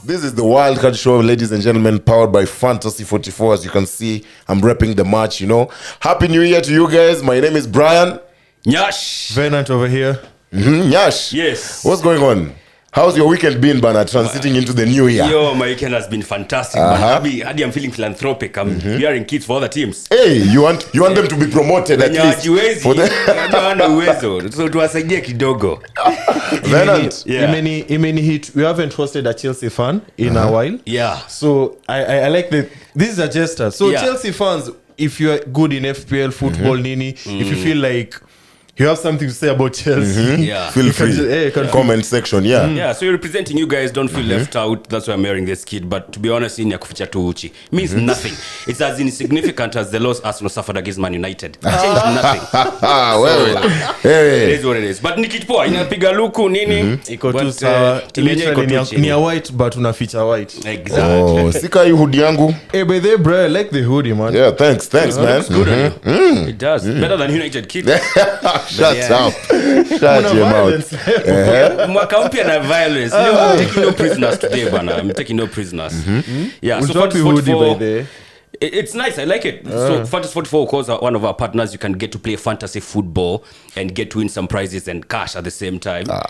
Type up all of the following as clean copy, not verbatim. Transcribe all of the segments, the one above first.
This is the Wild Card Show, ladies and gentlemen, powered by Fantasy 44. As you can see, I'm repping the match, Happy New Year to you guys. My name is Brian. Nyaassh. Venant over here. Nyaassh. Yes. What's going on? How's your weekend been, Bana, transiting into the new year? Yo, my weekend has been fantastic. I'm feeling philanthropic. I'm hearing kids for other teams. Hey, you want them to be promoted at least? So tuwasaidie kidogo. Venant. Imeni hit. We haven't hosted a Chelsea fan in a while. Yeah. So I like this is a gesture. So Chelsea fans, if you're good in FPL football, Nini, if you feel like you have something to say about Chelsea, feel free. Comment section, Yeah, so you're representing you guys, don't feel left out. That's why I'm wearing this kid. But to be honest, in Yakuficha to Uchi means nothing. It's as insignificant as the loss Arsenal suffered against Man United. It changed nothing. It is what it is. But nikipoa inapiga luku nini? Iko tu sawa. Ni a white but una feature white. Exactly. Oh, sika you hoodie yangu. Hey, by the bro, I like the hoodie, man. Yeah, thanks, man. It's good on you. It does. Better than United kid. Shut up. Shut your mouth. Mwaka mpya na violence. I'm taking no prisoners today, bana. I'm taking no prisoners. Yeah, We'll so drop you hoodie by the it's nice. I like it. So Fantasy 44, of course, one of our partners. You can get to play fantasy football and get to win some prizes and cash at the same time. Wow.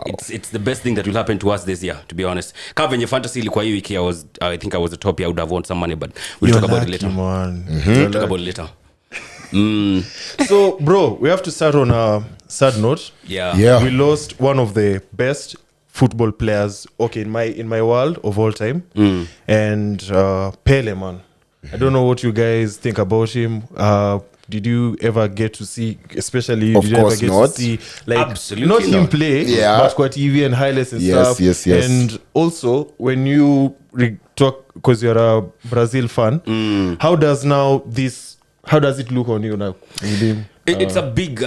It's the best thing that will happen to us this year, to be honest. Kama venye fantasy ilikuwa hii wiki, I think I was the top. I would have won some money, but we'll talk about it later. We'll talk about it later. So, bro, we have to start on a sad note. Yeah. We lost one of the best football players, in my world of all time, and Pele, man. I don't know what you guys think about him. Did you ever get to see, especially of did you ever course get not. to see, like, Absolutely not him not. play, but kwa TV and highlights and stuff. Yes. And also, when you talk, because you're a Brazil fan, how does it look on you now? It's a big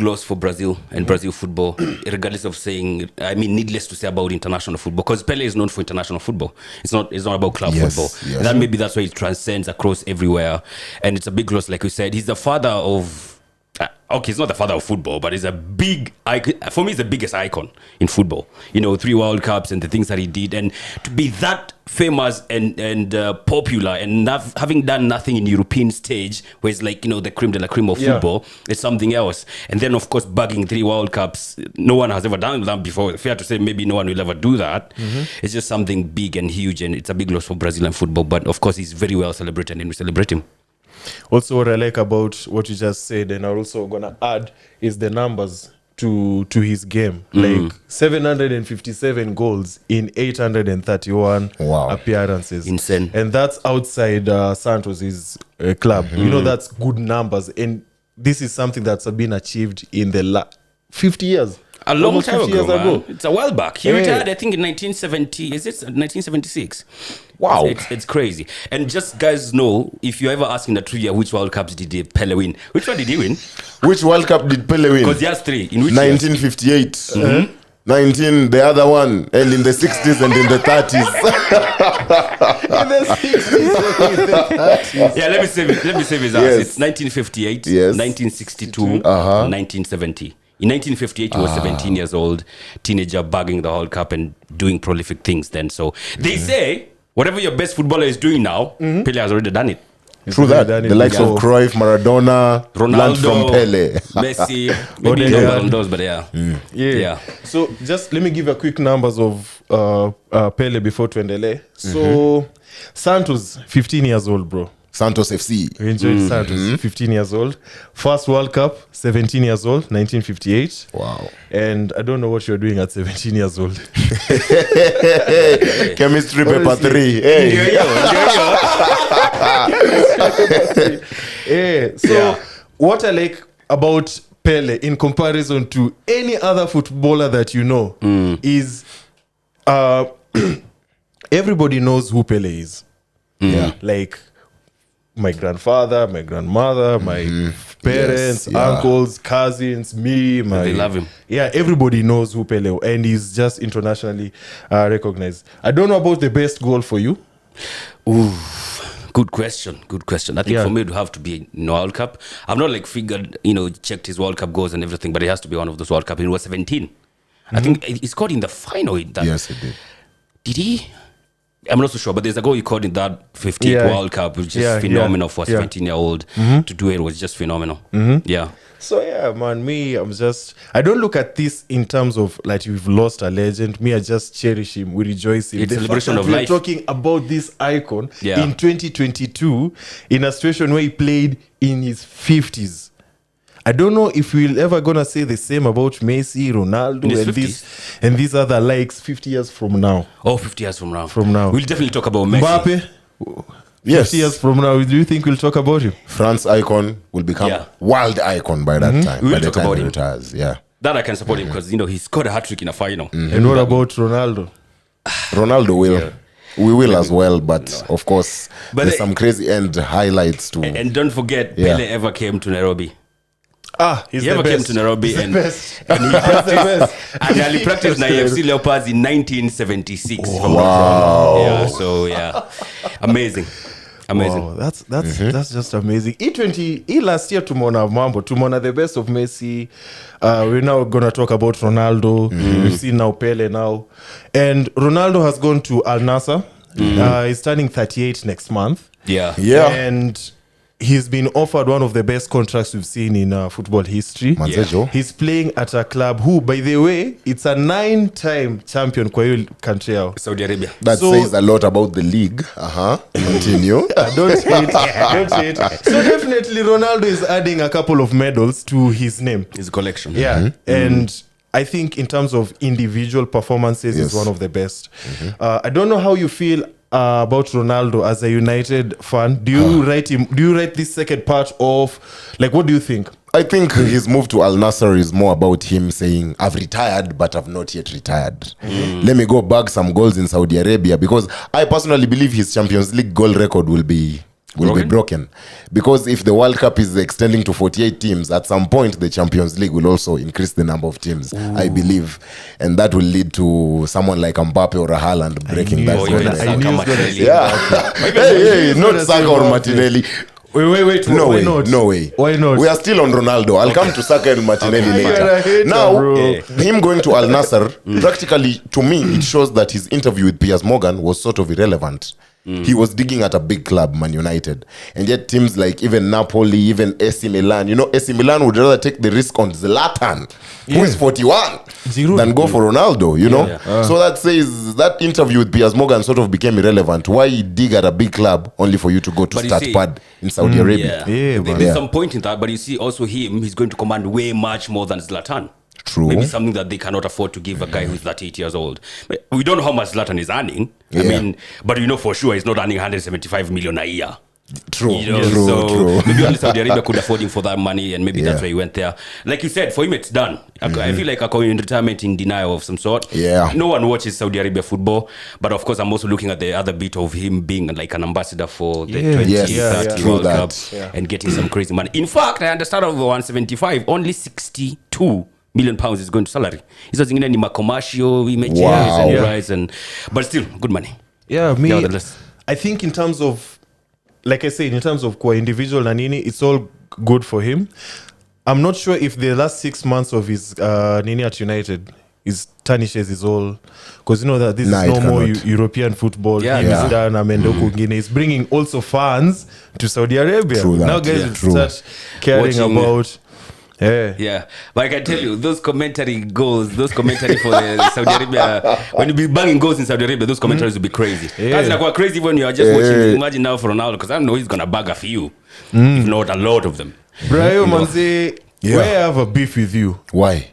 loss for Brazil and Brazil football, regardless of saying. I mean, needless to say about international football, because Pele is known for international football. It's not about club football. Yes. And that's why it transcends across everywhere, and it's a big loss. Like you said, he's the father of. He's not the father of football, but he's a big icon. For me, he's the biggest icon in football. 3 World Cups and the things that he did, and to be that famous and popular and having done nothing in European stage, where it's like the creme de la creme of football, it's something else. And then of course bagging 3 World Cups, no one has ever done that before. Fair to say, maybe no one will ever do that. It's just something big and huge, and it's a big loss for Brazilian football. But of course, he's very well celebrated, and we celebrate him. Also, what I like about what you just said, and I'm also gonna add, is the numbers to his game. Like 757 goals in 831 appearances. Insane. And that's outside Santos' club. That's good numbers. And this is something that's been achieved in the 50 years. A long time years ago. It's a while back. He retired, I think, in 1970. Is it 1976? Wow. It's crazy. And just guys know, if you're ever asking the trivia, which World Cups did Pele win? Which one did he win? Which World Cup did Pele win? Because he has 3. In which 1958. 19, the other one, and in the 60s and in the 30s. In the 60s and in the 30s. Yeah, let me save his ass. It's 1958, 1962, 1970. In 1958, he was 17 years old, teenager, bagging the whole cup and doing prolific things then. So they say, whatever your best footballer is doing now, Pele has already done it. True that. The likes of Cruyff, Maradona, Ronaldo, from Pele. Messi, maybe not those, but yeah. So just let me give a quick numbers of Pele before Tuendele. So Santos, 15 years old, bro. Santos FC. We enjoyed Santos, 15 years old. First World Cup, 17 years old, 1958. Wow. And I don't know what you're doing at 17 years old. Chemistry paper 3. So what I like about Pele in comparison to any other footballer that you know is everybody knows who Pele is. Like my grandfather, my grandmother, my parents, uncles, cousins, me, they love him. Yeah, everybody knows who Pele, and he's just internationally recognized. I don't know about the best goal for you. Ooh, good question. I think for me it would have to be World Cup. I've not figured, checked his World Cup goals and everything, but it has to be one of those World Cup. It was 17. I think he scored in the final. Yes, he did. Did he? I'm not so sure, but there's a goal he caught in that 15th World Cup, which is phenomenal for a 17-year-old to do it. Was just phenomenal. Yeah. So yeah, man, I don't look at this in terms of like we've lost a legend. I just cherish him. We rejoice him. It's The celebration fact that of we're life. talking about this icon Yeah. in 2022 in a situation where he played in his 50s. I don't know if we're ever gonna say the same about Messi, Ronaldo, In his and these other likes 50 years from now. Oh, 50 years from now. We'll definitely talk about Messi. Mbappe, Yes. 50 years from now, do you think we'll talk about him? France icon will become world icon by that time. We will by the talk time about he him. retires. Yeah. That I can support him because, he scored a hat-trick in a final. And what about Ronaldo? Ronaldo will. Yeah. We will as well, but of course, But there's they- some crazy end highlights too. And don't forget, Pele ever came to Nairobi. He's He the ever best. came to Nairobi and He practiced. and he practiced in AFC Leopards in 1976. If I'm not Wow. wrong. Yeah, so yeah. Amazing. Wow, that's just amazing. E20 last year tumona the best of Messi. We're now gonna talk about Ronaldo. We've seen now Pele now, and Ronaldo has gone to Al Nasser. He's turning 38 next month. Yeah. Yeah. And he's been offered one of the best contracts we've seen in football history. Manzejo. He's playing at a club who, by the way, it's a 9-time champion kwa hiyo country yao. Saudi Arabia. That So- says a lot about the league. Continue. Don't hate. So definitely Ronaldo is adding a couple of medals to his name. His collection. Yeah. And I think in terms of individual performances, Yes. he's one of the best. I don't know how you feel about Ronaldo as a United fan. Do you rate him? Do you rate this second part of, like, what do you think? I think his move to Al Nasser is more about him saying, I've retired, but I've not yet retired. Let me go bag some goals in Saudi Arabia, because I personally believe his Champions League goal record will be broken. Because if the World Cup is extending to 48 teams, at some point the Champions League will also increase the number of teams, I believe. And that will lead to someone like Mbappe or a Haaland breaking that goal even record. Saka, knew he was gonna Martinelli. say Yeah. He's Not gonna Saka say or Mbappe. Martinelli. Wait. No why way, not? no way. Why not? We are still on Ronaldo. I'll come to Saka and Martinelli You're a later. hater, Now, bro. him going to Al Nasser, practically, to me, it shows that his interview with Piers Morgan was sort of irrelevant. He was digging at a big club, Man United. And yet teams like even Napoli, even AC Milan, AC Milan would rather take the risk on Zlatan, who is 41, Giroud. than go for Ronaldo, you know? Yeah. So that says that interview with Piers Morgan sort of became irrelevant. Why dig at a big club only for you to go to But you start see- pad in Saudi Arabia? Yeah, man. There's some point in that, but you see also he's going to command way much more than Zlatan. True. Maybe something that they cannot afford to give a guy who's 38 years old. But we don't know how much Zlatan is earning. I Yeah. mean, but for sure he's not earning 175 million a year. True, So true. maybe only Saudi Arabia could afford him for that money, and maybe that's Yeah. why he went there. Like you said, for him it's done. I feel like I'm in retirement in denial of some sort. Yeah. No one watches Saudi Arabia football, but of course I'm also looking at the other bit of him being like an ambassador for the Yeah. 2030 Yes, true World that. Cup and getting some crazy money. In fact, I understand over 175, only 62 million pounds is going to salary. Hizo zingine ni commercial images Wow. and Yeah. rights, but still good money. Yeah, me. Nevertheless. I think in terms of, like I said, in terms of kwa individual na nini, it's all good for him. I'm not sure if the last 6 months of his nini at United is tarnishes is all, because that this Nah, is no it more cannot. European football. Yeah, Him yeah. is done. Amendo kwingine. It's bringing also fans to Saudi Arabia. True that, Now guys yeah. will True. start caring Watching- about. Yeah. Yeah, but I can tell you, those commentary for the Saudi Arabia, when you be banging goals in Saudi Arabia, those commentaries will be crazy. Yeah. That's like crazy when you are just watching. Imagine now for Ronaldo, because I know he's gonna bag a few, if not a lot of them. Brian Manze, Yeah. where I have a beef with you. Why?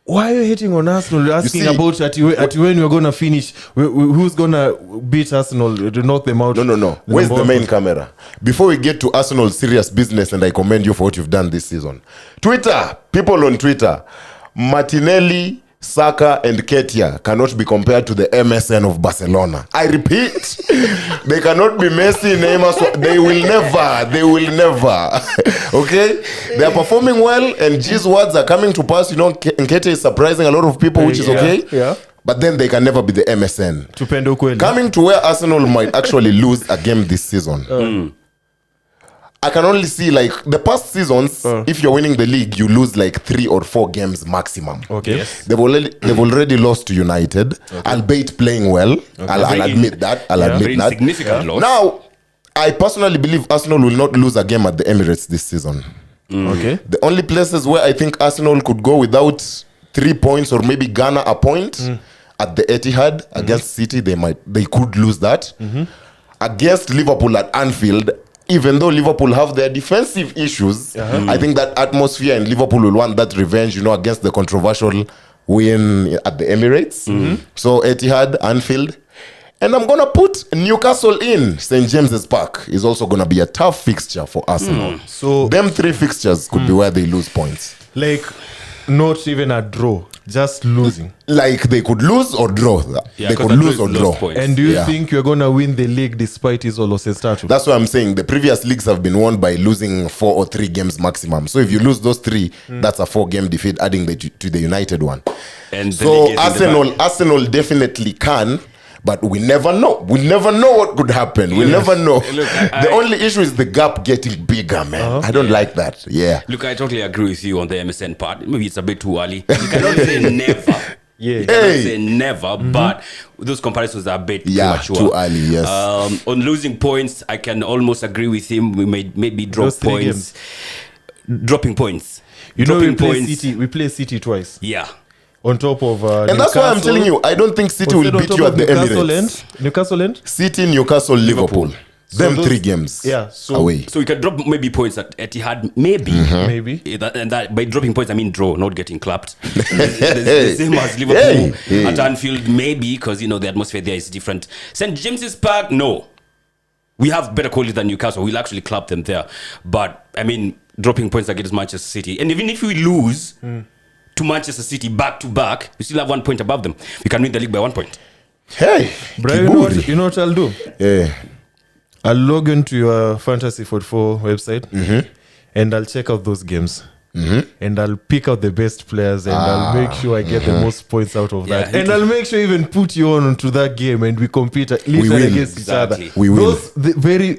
Why are you hating on Arsenal? You're asking see- about at when we're going to finish. Who's going to beat Arsenal to knock them out? No. Where's the main camera? Before we get to Arsenal's serious business, and I commend you for what you've done this season. Twitter, people on Twitter, Martinelli, Saka, and Ketia cannot be compared to the MSN of Barcelona. I repeat, they cannot be Messi, Neymar. They will never. Okay? They are performing well, and G's words are coming to pass. Nketiah is surprising a lot of people, which is okay. Yeah. But then they can never be the MSN. Tupendo kweli. Coming to where Arsenal might actually lose a game this season. I can only see like the past seasons. If you're winning the league, you lose like 3 or 4 games maximum. Okay. Yes. They've already lost to United. Albeit playing well. I'll admit that. Very insignificant loss. Now, I personally believe Arsenal will not lose a game at the Emirates this season. Okay. The only places where I think Arsenal could go without 3 points or maybe garner a point at the Etihad against City, they could lose that. Against Liverpool at Anfield, even though Liverpool have their defensive issues, I think that atmosphere in Liverpool will want that revenge, against the controversial win at the Emirates. So Etihad, Anfield. And I'm going to put Newcastle in. St. James's Park is also going to be a tough fixture for Arsenal. So them 3 fixtures could be where they lose points. like not even a draw, just losing. Like they could lose or draw. Yeah, They 'cause could that lose or lost draw. points. And do you Yeah. think you're gonna win the league despite his losses status? That's why I'm saying the previous leagues have been won by losing 4 or 3 games maximum. So if you lose those 3, that's a 4-game defeat adding to the United one. And the So league is in the back. Arsenal definitely can, but we never know. We never know what could happen. We never know. Look, the only issue is the gap getting bigger, man. I don't like that. Yeah. Look, I totally agree with you on the MSN part. Maybe it's a bit too early. You cannot say never. Yeah. You cannot Hey. say never, but those comparisons are a bit Yeah, premature. too early, yes. On losing points, I can almost agree with him. We may maybe drop Those 3 points. Dropping points. You know, Dropping points. We play City twice Yeah. on top of. And that's why I'm telling you, I don't think City will beat you at the Emirates. Newcastle end. City, Newcastle, Liverpool. Them those- 3 games Yeah, so- away. So we can drop maybe points at Etihad, maybe. Maybe. And that by dropping points, I mean draw, not getting clapped. the same as Liverpool Hey. at Anfield, maybe, because the atmosphere there is different. St. James's Park, no. We have better quality than Newcastle. We'll actually clap them there. But I mean, dropping points against Manchester City, and even if we lose to Manchester City back to back, we still have 1 point above them. We can win the league by 1 point. Hey, Brian, Kiburi. you know what I'll do? Yeah. I'll log into your Fantasy Football website and I'll check out those games. And I'll pick out the best players and I'll make sure I get the most points out of that. Yeah. And I'll make sure even put you on to that game and we compete literally win. against each other. Exactly. We win. Those,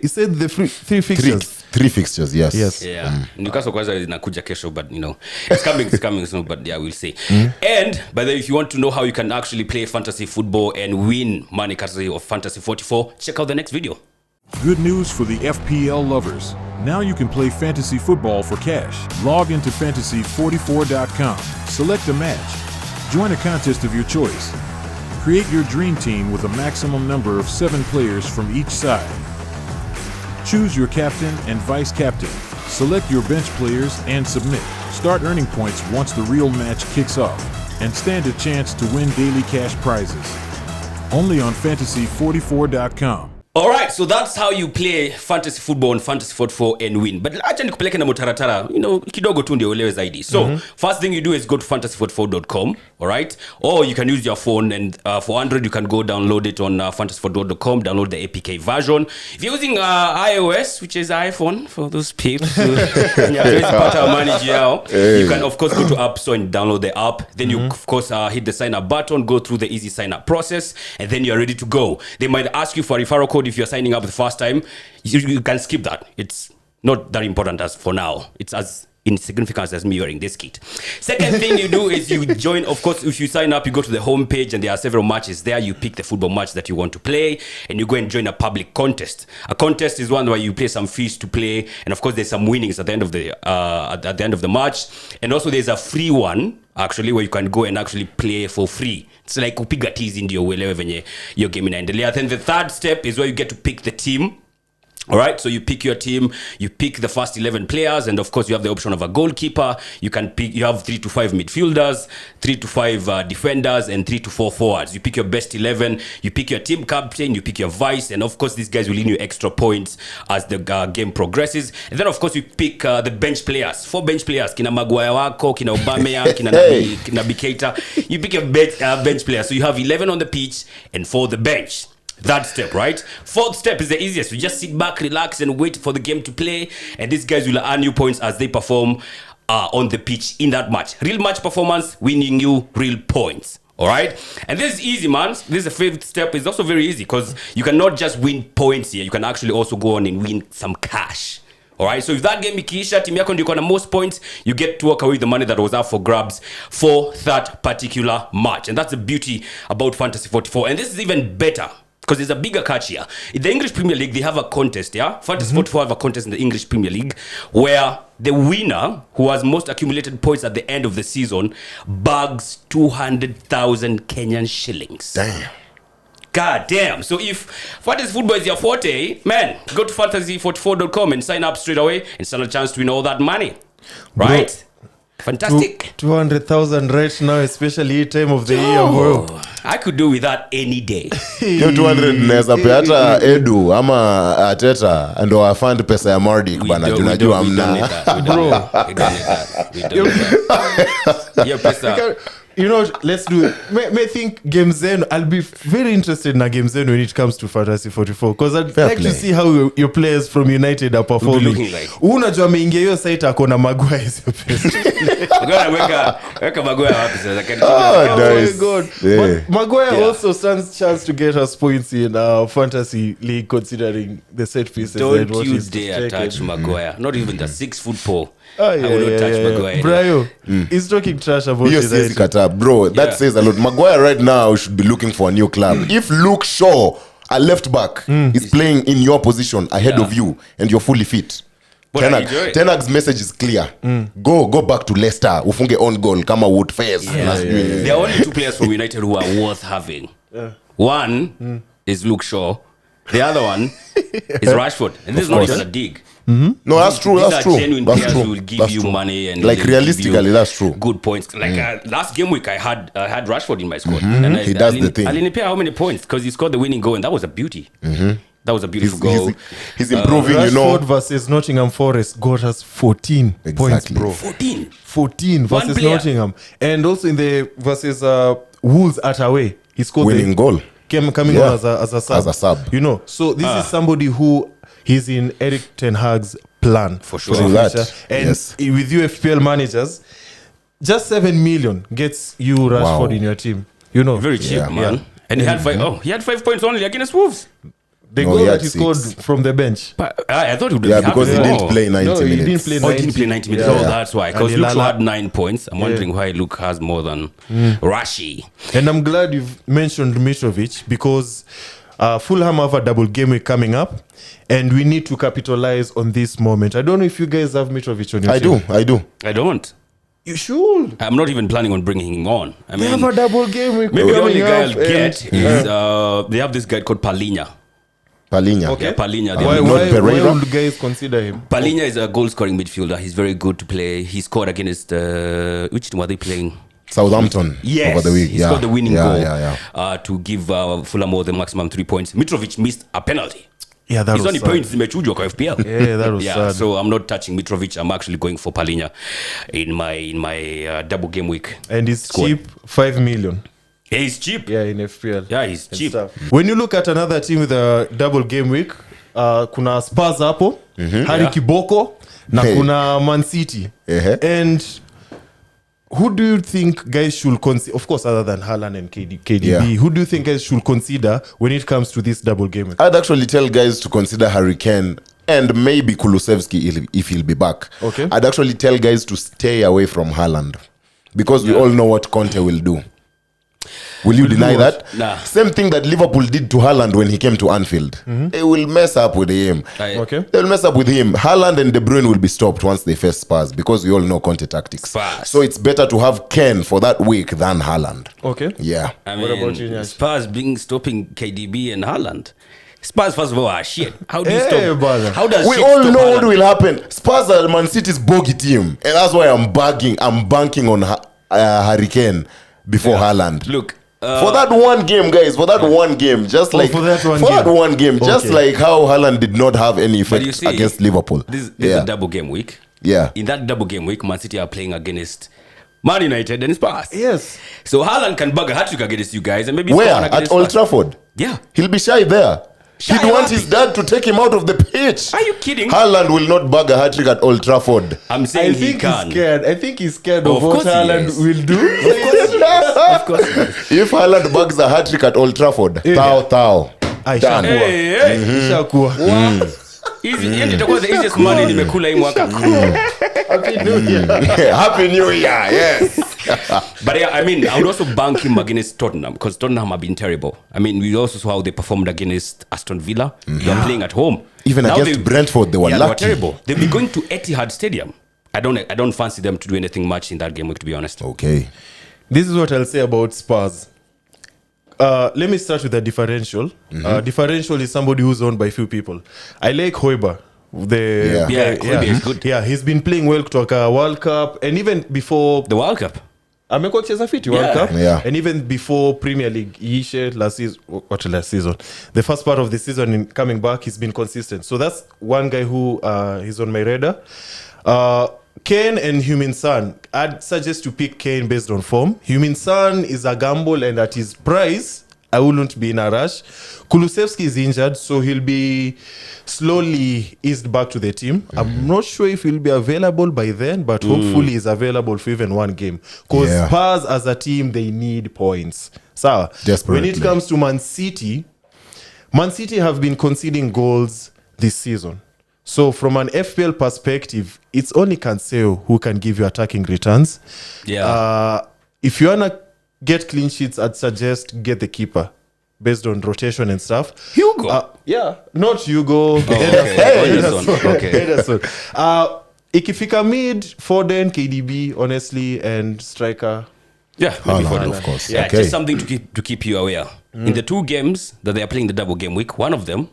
you said the 3 fixtures. 3 fixtures, yes. Yes. Yeah, Newcastle kwanza inakuja kesho, but it's coming soon. But yeah, we'll see. And by the way, if you want to know how you can actually play fantasy football and win money courtesy of Fantasy 44, check out the next video. Good news for the FPL lovers. Now you can play fantasy football for cash. Log into fantasy44.com. Select a match. Join a contest of your choice. Create your dream team with a maximum number of 7 players from each side. Choose your captain and vice captain. Select your bench players and submit. Start earning points once the real match kicks off. And stand a chance to win daily cash prizes. Only on fantasy44.com. All right, so that's how you play fantasy football on Fantasy 44 and win. But acha nikupeleke na mutaratara, kidogo tu ndio uelewe zaidi. So, first thing you do is go to fantasy44.com, all right? Or you can use your phone, and for Android, you can go download it on fantasy44.com, download the APK version. If you're using iOS, which is iPhone, for those peeps, you can, of course, go to App Store and download the app. Then you, of course, hit the sign up button, go through the easy sign up process, and then you're ready to go. They might ask you for a referral code if you're signing up the first time. You can skip that. It's not that important as for now. It's as insignificant as me wearing this kit. Second thing you do is you join. Of course, if you sign up, you go to the home page and there are several matches there. You pick the football match that you want to play and you go and join a public contest. A contest is one where you pay some fees to play, and of course there's some winnings at the end of the at the end of the match. And also there's a free one actually where you can go and actually play for free. It's like kupiga tizi ndio uelewe venye your game inaendelea. Then the third step is where you get to pick the team. All right, so you pick your team, you pick the first 11 players, and of course you have the option of a goalkeeper. You can pick, you have 3 to 5 midfielders, 3 to 5 defenders, and 3 to 4 forwards. You pick your best 11, you pick your team captain, you pick your vice, and of course these guys will win you extra points as the game progresses. And then of course you pick the bench players, 4 bench players, kina Maguire wako, kina Aubameyang, kina Naby Keita. You pick your bench players, so you have 11 on the pitch and 4 the bench. That step, right? Fourth step is the easiest. You just sit back, relax, and wait for the game to play. And these guys will earn you points as they perform on the pitch in that match. Real match performance, winning you real points. All right? And this is easy, man. This is the fifth step. It's also very easy because you cannot just win points here. You can actually also go on and win some cash. All right, so if that game ikiisha, team yako ndio iko na most points, you get to walk away with the money that was up for grabs for that particular match. And that's the beauty about Fantasy 44. And this is even better because there's a bigger catch here. In the English Premier League, they have a contest, yeah? Fantasy 44 have a contest in the English Premier League where the winner who has most accumulated points at the end of the season bags 200,000 Kenyan shillings. Damn. God damn. So if fantasy football is your forte, man, go to fantasy44.com and sign up straight away and stand a chance to win all that money. Right? Fantastic. 200,000 right now, especially time of the year, bro. I could do with that any day. Hiyo 200 naweza pea hata Edu ama Ateta ndo afund pesa ya Mardik bana, tunajua hamna. Bro. Yeah, pesa. You know, let's do it. May think game zenu. I'll be very interested in a game zenu when it comes to Fantasy 44 because I'd Fair like play. to see how your players from United are performing. looking like. Unajua ameingia hiyo site akona Maguire sio pesa. Weka Maguire wapi sasa? Oh, Oh my nice. God. Yeah. But Maguire Yeah. also stands chance to get us points in Fantasy League considering the set pieces. and Don't what you he's dare taken. touch Maguire. Not even the 6-foot pole. Oh, I will not touch Maguire. Brayo, he's talking trash about Hiyo his siwezi item. kataa, bro. That Yeah. says a lot. Maguire right now should be looking for a new club. If Luke Shaw, a left back, is playing in your position ahead Yeah. of you and you're fully fit, But I enjoy it. Ten Hag's message is clear. Go back to Leicester. Ufunge on goal kama Wood Face. There are only two players from United who are worth having. One is Luke Shaw. The other one is Rashford. And this is not even a dig. No, that's true. These That's are true. genuine That's players true. who will give That's you true. money and Like they'll give realistically, you that's true. good points. Like last game week, I had Rashford in my squad. And He does the thing. Alinipea how many points? Because he scored the winning goal, and that was a beauty. That was a beautiful goal. He's improving, you know. Rashford versus Nottingham Forest got us 14 points, Exactly. bro. 14. Versus player. Nottingham. And also in the versus Wolves at away, he scored Winning the goal. coming Yeah. on as a sub. As a sub. You know, so this is somebody who he's in Eric Ten Hag's plan For sure. the True that. future. And Yes. with you FPL managers, just 7 million gets you Rashford Wow. in your team. You know, Very cheap, Yeah. man. And he had he had 5 points only against Wolves. the No, goal he that had he 6. scored from the bench. But I thought he would Yeah, have because he more. didn't play 90 No, he minutes. didn't play Oh, he didn't play 90 minutes. Yeah. Oh, that's why. Because And Luke Lala- had 9 points. I'm wondering why Luke has more than Rashi. And I'm glad you've mentioned Mitrovic because Fulham have a double game week coming up and we need to capitalize on this moment. I don't know if you guys have Mitrovic on your I team. do. I don't. You should. I'm not even planning on bringing him on. I They mean, have a double game week maybe the only coming guy up I'll get and- is they have this guy called Palhinha. Palhinha. Yeah, Palhinha. They Why, have- Not why Pereira? would guys consider him? Palhinha is a goal-scoring midfielder. He's very good to play. He scored against which team were they playing? Southampton Yes, over the week. he Yeah. scored the winning Yeah, goal yeah. to give Fulham all the maximum 3 points. Mitrovic missed a penalty. Yeah, that His was only sad. points zimechujwa kwa FPL. Yeah, that was sad. So I'm not touching Mitrovic. I'm actually going for Palhinha in my double game week. And it's Squad. cheap, 5 million. Yeah, he's cheap. Yeah, in FPL. Yeah, he's and cheap. stuff. When you look at another team with a double game week, kuna Spurs hapo, Harry Yeah. Kiboko, na Hey. kuna Man City. And who do you think guys should consider, of course, other than Haaland and KDB, Yeah. who do you think guys should consider when it comes to this double game week? I'd actually tell guys to consider Harry Kane and maybe Kulusevski if he'll be back. Okay. I'd actually tell guys to stay away from Haaland because we all know what Conte will do. Will you deny do that? Nah. Same thing that Liverpool did to Haaland when he came to Anfield. They will mess up with him. Okay. They'll mess up with him. Haaland and De Bruyne will be stopped once they face Spurs because we all know Conte tactics. Spurs. So it's better to have Kane for that week than Haaland. Okay. Yeah. I What mean, about you, Nyaassh? Spurs being stopping KDB and Haaland. Spurs, first of all, are shit. How do you Hey, stop? brother. How does We shit all stop know what Haaland? will happen. Spurs are Man City's bogey team, and that's why I'm banking on Harry Kane before Haaland. Look, For that one game, guys, for that one game, just like for that one that game. one game, just Okay. like how Haaland did not have any but effect you see, against Liverpool. This is yeah, a double game week. yeah. In that double game week, Man City are playing against Man United and Spurs. Yes. So Haaland can bag a hat-trick against you guys and maybe score Where one at against Old Spurs. Trafford? Yeah. He'll be shy there. Shy He'd want wapi? his dad to take him out of the pitch. Are you kidding? Haaland will not bag a hat trick at Old Trafford. I'm I saying he think he's can. scared. I think he's scared Of of what course he Haaland is. will do. Of course. If Haaland bags a hat trick at Old Trafford, Yeah. Tao. Ah, Done. ishakuwa. Hey, hey. Ishakuwa. Easy, itakuwa the easiest money nimekula hii mwaka. Happy New Year. Happy New Year, yes. But yeah, I mean, I would also bank him against Tottenham because Tottenham have been terrible. I mean, we also saw how they performed against Aston Villa. They're playing at home. Even Now against Brentford, they were They were lucky. terrible. They'll be going to Etihad Stadium. I don't fancy them to do anything much in that game week, to be honest. Okay. This is what I'll say about Spurs. Let me start with the differential. Differential is somebody who's owned by few people. I like Hoiberg. Hoiberg is good. Yeah, he's been playing well kutoka World Cup and even before The World Cup. amekuwa kucheza fiti World Cup. Yeah. And even before Premier League iishe last season. The first part of the season in coming back, he's been consistent. So that's one guy who is on my radar. Kane and Heung-min Son. I'd suggest to pick Kane based on form. Heung-min Son is a gamble, and at his price, I wouldn't be in a rush. Kulusevski is injured, so he'll be slowly eased back to the team. I'm not sure if he'll be available by then, but hopefully he's available for even one game. Because Spurs as a team, they need points. So when it comes to Man City have been conceding goals this season. So from an FPL perspective, it's only Cancelo who can give you attacking returns. Yeah. If you want to get clean sheets, I'd suggest get the keeper based on rotation and stuff. Hugo. Not Hugo. Ederson. Ikifika mid, Foden, KDB, honestly, and striker. Yeah, maybe Haaland, Foden. of course. Yeah, Okay. just something to keep you aware. In the two games that they are playing the double game week, one of them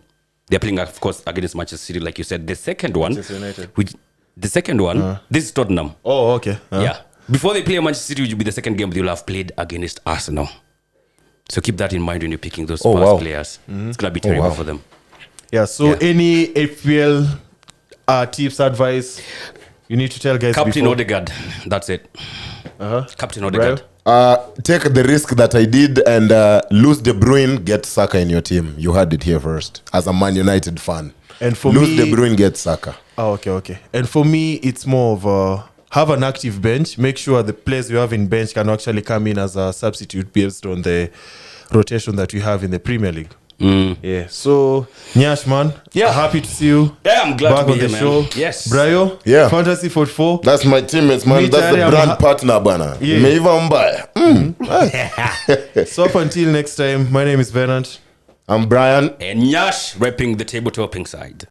they're playing, of course, against Manchester City, like you said. The second one, this is Tottenham. Oh, okay. Yeah. Before they play Manchester City, which will be the second game, they'll have played against Arsenal. So keep that in mind when you're picking those Spurs players. It's going to be terrible for them. Yeah, so any FPL tips, advice, you need to tell guys Captain before. Odegaard. That's it. Captain Odegaard. Take the risk that I did and lose De Bruyne, get Saka in your team. You heard it here first. As a Man United fan. And for lose me, De Bruyne, get Saka. Oh, okay. And for me, it's more of have an active bench. Make sure the players you have in bench can actually come in as a substitute based on the rotation that we have in the Premier League. Yeah. So, Nyaassh, man. Yeah. Happy to see you. Yeah, I'm glad back to be on the here, show. man. Yes. Brayo. Yeah. Fantasy 44. That's my teammates, man. Me That's the tayari, brand partner, bana. Yeah. Imeiva mbaya. So up until next time, my name is Venant. I'm Brian. And Nyaassh repping the table topping side.